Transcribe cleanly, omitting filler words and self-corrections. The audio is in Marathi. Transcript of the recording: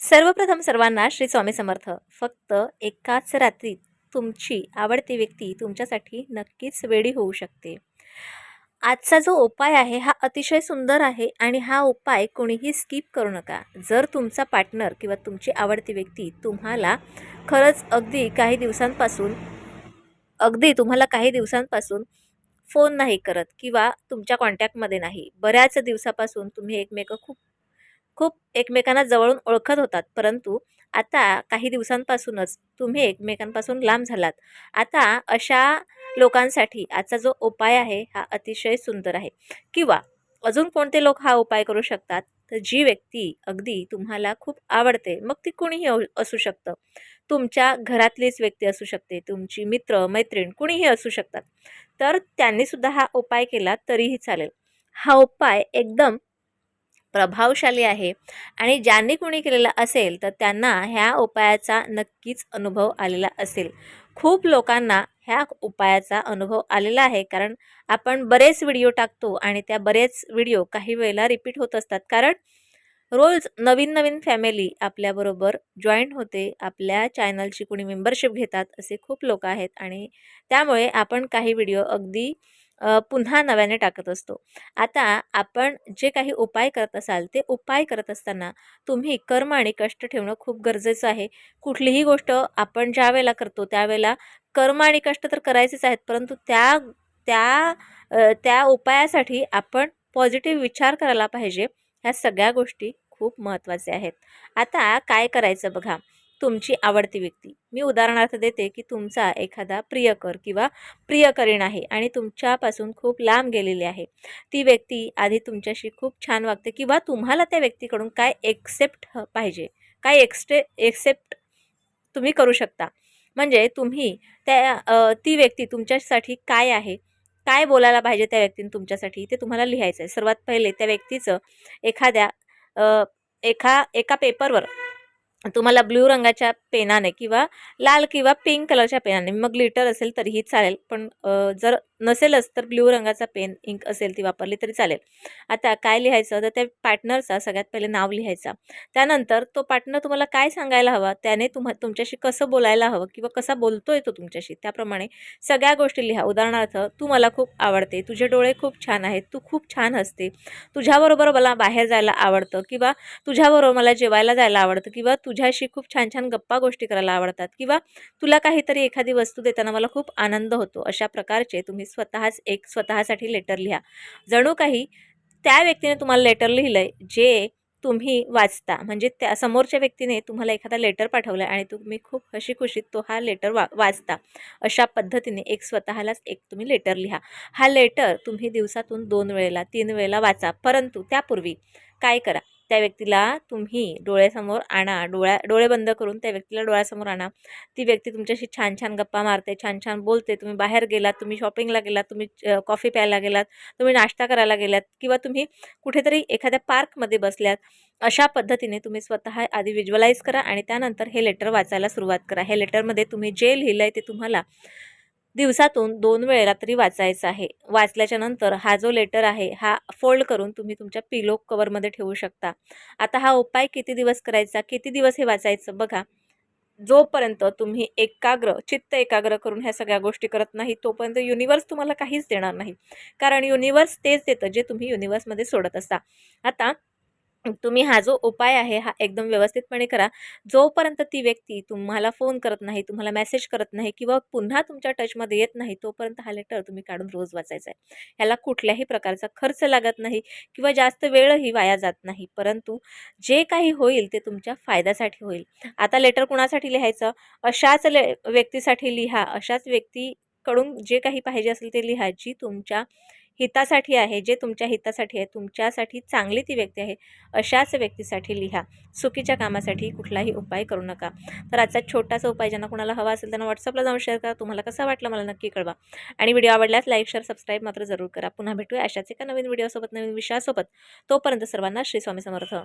सर्वप्रथम सर्वांना श्री स्वामी समर्थ. फक्त एकाच रात्रीत तुमची आवडती व्यक्ती तुमच्यासाठी नक्कीच वेडी होऊ शकते. आजचा जो उपाय आहे हा अतिशय सुंदर आहे आणि हा उपाय कोणीही स्किप करू नका. जर तुमचा पार्टनर किंवा तुमची आवडती व्यक्ती खरंच तुम्हाला काही दिवसांपासून फोन नाही करत किंवा तुमच्या कॉन्टॅक्टमध्ये नाही, बऱ्याच दिवसापासून तुम्ही खूप खूप एकमेकांना जवळून ओळखत होतात, परंतु आता काही दिवसांपासूनच तुम्ही एकमेकांपासून लांब झालात. आता अशा लोकांसाठी आजचा जो उपाय आहे हा अतिशय सुंदर आहे. किंवा अजून कोणते लोक हा उपाय करू शकतात, तर जी व्यक्ती अगदी तुम्हाला खूप आवडते, मग ती कोणीही असू शकतं. तुमच्या घरातलीच व्यक्ती असू शकते, तुमची मित्र मैत्रीण कुणीही असू शकतात. तर त्यांनीसुद्धा हा उपाय केला तरीही चालेल. हा उपाय एकदम प्रभावशाली आहे आणि ज्यांनी कोणी केलेला असेल तर त्यांना ह्या उपायाचा नक्कीच अनुभव आलेला असेल. खूप लोकांना ह्या उपायाचा अनुभव आलेला आहे, कारण आपण बरेच व्हिडिओ टाकतो आणि त्या बरेच व्हिडिओ काही वेळेला रिपीट होत असतात. कारण रोज नवीन नवीन फॅमिली आपल्याबरोबर जॉईंट होते, आपल्या चॅनलची कोणी मेंबरशिप घेतात, असे खूप लोक आहेत आणि त्यामुळे आपण काही व्हिडिओ अगदी पुन्हा नव्याने टाकत असतो. आता आपण जे काही उपाय करत असाल, ते उपाय करत असताना तुम्ही कर्म आणि कष्ट ठेवणं खूप गरजेचं आहे. कुठलीही गोष्ट आपण ज्यावेळेला करतो, त्यावेळेला कर्म आणि कष्ट तर करायचेच आहेत, परंतु त्या त्या त्या उपायासाठी आपण पॉझिटिव्ह विचार करायला पाहिजे. ह्या सगळ्या गोष्टी खूप महत्त्वाच्या आहेत. आता काय करायचं बघा, तुमची आवडती व्यक्ती, मी उदाहरणार्थ देते, की तुमचा एखादा प्रियकर किंवा प्रियकरीण आहे आणि तुमच्यापासून खूप लांब गेलेली आहे. ती व्यक्ती आधी तुमच्याशी खूप छान वागते किंवा तुम्हाला त्या व्यक्तीकडून काय पाहिजे, काय एक्सेप्ट तुम्ही करू शकता. म्हणजे तुम्ही ती व्यक्ती तुमच्यासाठी काय आहे, काय बोलायला पाहिजे त्या व्यक्तीने तुमच्यासाठी, ते तुम्हाला लिहायचं आहे. सर्वात पहिले त्या व्यक्तीचं एखाद्या अ, एका पेपरवर तुम्हाला ब्लू रंगाच्या पेनाने किंवा लाल किंवा पिंक कलरच्या पेनाने, मग ग्लिटर असेल तरीही चालेल, पण जर नसेलच तर ब्लू रंगाचा पेन इंक असेल ती वापरली तरी चालेल. आता काय लिहायचं, तर त्या पार्टनरचा सगळ्यात पहिले नाव लिहायचा. त्यानंतर तो पार्टनर तुम्हाला काय सांगायला हवा, त्याने तुमच्याशी कसं बोलायला हवं किंवा कसा बोलतोय तो तुमच्याशी, त्याप्रमाणे सगळ्या गोष्टी लिहा. उदाहरणार्थ, तू मला खूप आवडते, तुझे डोळे खूप छान आहेत, तू खूप छान हसते, तुझ्याबरोबर मला बाहेर जायला आवडतं किंवा तुझ्याबरोबर मला जेवायला जायला आवडतं किंवा तुझ्याशी खूप छान छान गप्पा गोष्टी करायला आवडतात किंवा तुला काहीतरी एखादी वस्तू देताना मला खूप आनंद होतो. अशा प्रकारचे तुम्ही स्वतःसाठी लेटर लिहा. जणू काही त्या व्यक्तीने तुम्हाला लेटर लिहिलंय, जे तुम्ही वाचता. म्हणजे त्या समोरच्या व्यक्तीने तुम्हाला एखादा लेटर पाठवलाय आणि तुम्ही खूप हशी-खुशीत तो हा लेटर वाचता. अशा पद्धतीने स्वतःलाच तुम्ही लेटर लिहा. हा लेटर तुम्ही दिवसातून 2 वेळेला 3 वेळेला वाचा. परंतु त्यापूर्वी काय करा, त्या व्यक्तीला तुम्ही डोळ्यासमोर आणा. डोळे बंद करून त्या व्यक्तीला डोळ्यासमोर आणा. ती व्यक्ती तुमच्याशी छान छान गप्पा मारते, छान छान बोलते. तुम्ही बाहेर गेलात, तुम्ही शॉपिंगला गेलात, तुम्ही कॉफी प्यायला गेलात, तुम्ही नाश्ता करायला गेलात किंवा तुम्ही कुठेतरी एखाद्या पार्कमध्ये बसल्यात. अशा पद्धतीने तुम्ही स्वतः आधी व्हिज्युअलाइज करा आणि त्यानंतर हे लेटर वाचायला सुरुवात करा. हे लेटरमध्ये तुम्ही जे लिहिलंय ते तुम्हाला दिवसातून 2 वेळेला तरी वाचायचं आहे. वाचल्याच्या नंतर हा जो लेटर आहे हा फोल्ड करून तुम्ही तुमच्या पिलो कवरमध्ये ठेवू शकता. आता हा उपाय किती दिवस करायचा, किती दिवस हे वाचायचं बघा. जोपर्यंत तुम्ही चित्त एकाग्र करून ह्या सगळ्या गोष्टी करत नाही, तोपर्यंत युनिव्हर्स तुम्हाला काहीच देणार नाही. कारण युनिव्हर्स तेच देतं जे तुम्ही युनिव्हर्समध्ये सोडत असता. आता तुम्ही हा जो उपाय आहे हा एकदम व्यवस्थितपणे करा. जोपर्यंत ती व्यक्ती तुम्हाला फोन करत नाही, तुम्हाला मेसेज करत नाही किंवा पुन्हा तुमच्या टचमध्ये येत नाही, तोपर्यंत हा लेटर तुम्ही काढून रोज वाचायचा आहे. ह्याला कुठल्याही प्रकारचा खर्च लागत नाही किंवा जास्त वेळही वाया जात नाही. परंतु जे काही होईल ते तुमच्या फायद्यासाठी होईल. आता लेटर कुणासाठी लिहायचं? अशाच व्यक्तीसाठी लिहा. अशाच व्यक्तीकडून जे काही पाहिजे असेल ते लिहा, जी तुमच्या हितासाठी आहे, जे तुमच्या हितासाठी आहे, तुमच्यासाठी चांगली ती व्यक्ती आहे, अशाच व्यक्तीसाठी लिहा. चुकीच्या कामासाठी कुठलाही उपाय करू नका. तर आजचा छोटासा उपाय ज्यांना कुणाला हवा असेल त्यांना व्हॉट्सअपला जाऊन शेअर करा. तुम्हाला कसा वाटला मला नक्की कळवा आणि व्हिडिओ आवडल्यास लाईक, शेअर, सबस्क्राईब मात्र जरूर करा. पुन्हा भेटूया अशाच एका नवीन व्हिडिओसोबत, नवीन विषयासोबत. तोपर्यंत सर्वांना श्री स्वामी समर्थ.